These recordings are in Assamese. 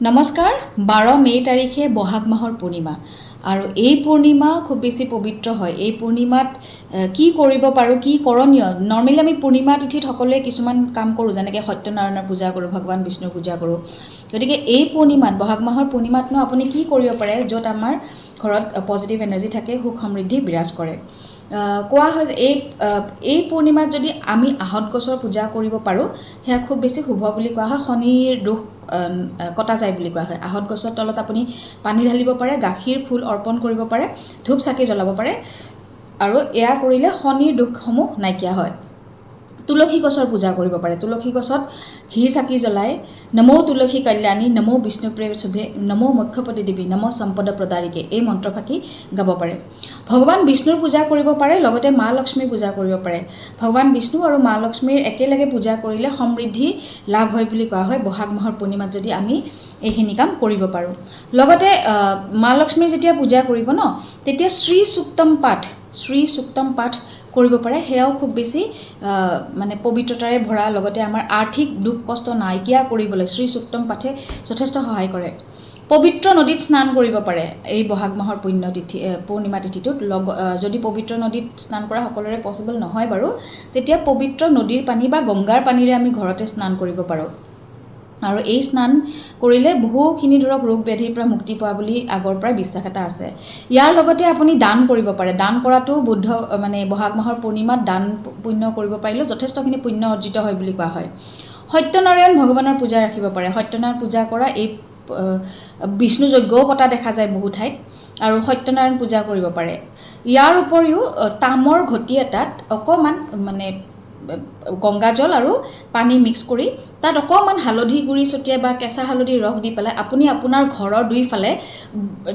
নমস্কাৰ 12 মে তাৰিখে বহাগ মাহৰ পূৰ্ণিমা আৰু এই পূৰ্ণিমা খুব বেছি পবিত্ৰ হয়। এই পূৰ্ণিমাত কি কৰিব পাৰোঁ, কি কৰণীয়। নৰ্মেলি আমি পূৰ্ণিমা তিথিত সকলোৱে কিছুমান কাম কৰোঁ, যেনেকৈ সত্যনাৰায়ণৰ পূজা কৰোঁ, ভগৱান বিষ্ণুৰ পূজা কৰোঁ। গতিকে এই পূৰ্ণিমাত বহাগ মাহৰ পূৰ্ণিমাতনো আপুনি কি কৰিব পাৰে য'ত আমাৰ ঘৰত পজিটিভ এনাৰ্জি থাকে, সুখ সমৃদ্ধি বিৰাজ কৰে। কোৱা হয় যে এই পূৰ্ণিমাত যদি আমি আহঁত গছৰ পূজা কৰিব পাৰোঁ, সেয়া খুব বেছি শুভ বুলি কোৱা হয়। শনিৰ দোষ কটা যায় বুলি কোৱা হয়। আহঁত গছৰ তলত আপুনি পানী ঢালিব পাৰে, গাখীৰ ফুল অৰ্পণ কৰিব পাৰে, ধূপ চাকি জ্বলাব পাৰে আৰু এয়া কৰিলে শনিৰ দোষসমূহ নাইকিয়া হয়। তুলসী গছৰ পূজা কৰিব পাৰে। তুলসী গছত ঘি চাকি জ্বলাই নমো তুলসী কল্যাণী, নমো বিষ্ণুপ্ৰিয় শুভে, নমো মোক্ষপতি দেৱী, নমো সম্পদ প্ৰদাৰিকে এই মন্ত্ৰফাঁকি গাব পাৰে। ভগৱান বিষ্ণুৰ পূজা কৰিব পাৰে, লগতে মা লক্ষ্মীৰ পূজা কৰিব পাৰে। ভগৱান বিষ্ণু আৰু মা লক্ষ্মীৰ একেলগে পূজা কৰিলে সমৃদ্ধি লাভ হয় বুলি কোৱা হয়। বহাগ মাহৰ পূৰ্ণিমাত যদি আমি এইখিনি কাম কৰিব পাৰোঁ। লগতে মা লক্ষ্মীৰ যেতিয়া পূজা কৰিব ন, তেতিয়া শ্ৰী সূক্তম পাঠ কৰিব পাৰে। সেয়াও খুব বেছি মানে পবিত্ৰতাৰে ভৰা, লগতে আমাৰ আৰ্থিক দুখ কষ্ট নাইকিয়া কৰিবলৈ শ্ৰী সূক্তম পাঠে যথেষ্ট সহায় কৰে। পবিত্ৰ নদীত স্নান কৰিব পাৰে এই বহাগ মাহৰ পূৰ্ণিমা তিথিটোত। যদি পবিত্ৰ নদীত স্নান কৰা সকলোৰে পচিবল নহয় বাৰু, তেতিয়া পবিত্ৰ নদীৰ পানী বা গংগাৰ পানীৰে আমি ঘৰতে স্নান কৰিব পাৰোঁ। আৰু এই স্নান কৰিলে বহুখিনি ৰোগ ব্যাধিৰ পৰা মুক্তি পোৱা বুলি আগৰ পৰাই বিশ্বাস এটা আছে। ইয়াৰ লগতে আপুনি দান কৰিব পাৰে। দান কৰাটো বহাগ মাহৰ পূৰ্ণিমাত দান পুণ্য কৰিব পাৰিলেও যথেষ্টখিনি পুণ্য অৰ্জিত হয় বুলি কোৱা হয়। সত্যনাৰায়ণ ভগৱানৰ পূজা ৰাখিব পাৰে। সত্যনাৰায়ণ পূজা কৰা এই বিষ্ণু যজ্ঞও পতা দেখা যায় বহু ঠাইত, আৰু সত্যনাৰায়ণ পূজা কৰিব পাৰে। ইয়াৰ উপৰিও তামৰ ঘটি এটাত অকণমান গংগাজল আৰু পানী মিক্স কৰি তাত অকণমান হালধি গুড়ি ছটিয়াই বা কেঁচা হালধিৰ ৰস দি পেলাই আপুনি আপোনাৰ ঘৰৰ দুইফালে,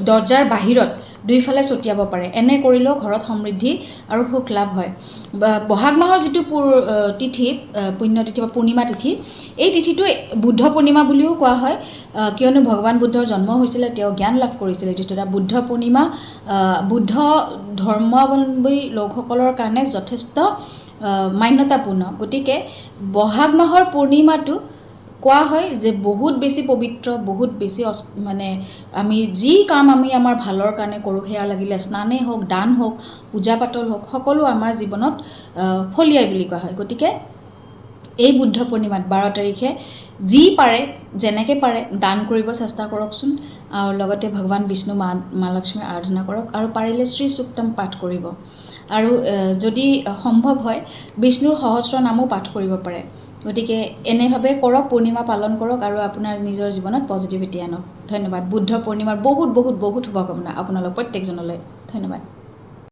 দৰজাৰ বাহিৰত দুইফালে ছটিয়াব পাৰে। এনে কৰিলেও ঘৰত সমৃদ্ধি আৰু সুখ লাভ হয়। বহাগ মাহৰ যিটো পুণ্যতিথি বা পূৰ্ণিমা তিথি, এই তিথিটো বুদ্ধ পূৰ্ণিমা বুলিও কোৱা হয়, কিয়নো ভগৱান বুদ্ধৰ জন্ম হৈছিলে, তেওঁ জ্ঞান লাভ কৰিছিলে। যিটো এটা বুদ্ধ পূৰ্ণিমা বুদ্ধ ধৰ্মাৱলম্বী লোকসকলৰ কাৰণে যথেষ্ট মান্যতাপূৰ্ণ। গতিকে বহাগ মাহৰ পূৰ্ণিমাটো কোৱা হয় যে বহুত বেছি পবিত্ৰ, বহুত বেছি আমি যি কাম আমাৰ ভালৰ কাৰণে কৰোঁ, সেয়া লাগিলে স্নানেই হওক, দান হওক, পূজা পাতল হওক, সকলো আমাৰ জীৱনত ফলিয়াই বুলি কোৱা হয়। গতিকে এই বুদ্ধ পূৰ্ণিমাত 12 তাৰিখে যি পাৰে, যেনেকৈ পাৰে দান কৰিব চেষ্টা কৰকচোন, আৰু লগতে ভগৱান বিষ্ণু মা লক্ষ্মীৰ আৰাধনা কৰক, আৰু পাৰিলে শ্ৰী সূক্তম পাঠ কৰিব। আৰু যদি সম্ভৱ হয় বিষ্ণুৰ সহস্ৰ নামো পাঠ কৰিব পাৰে। গতিকে এনেভাৱে কৰক, পূৰ্ণিমা পালন কৰক আৰু আপোনাৰ নিজৰ জীৱনত পজিটিভিটি আনক। ধন্যবাদ। বুদ্ধ পূৰ্ণিমাৰ বহুত বহুত বহুত শুভকামনা আপোনালোক প্ৰত্যেকজনলৈ। ধন্যবাদ।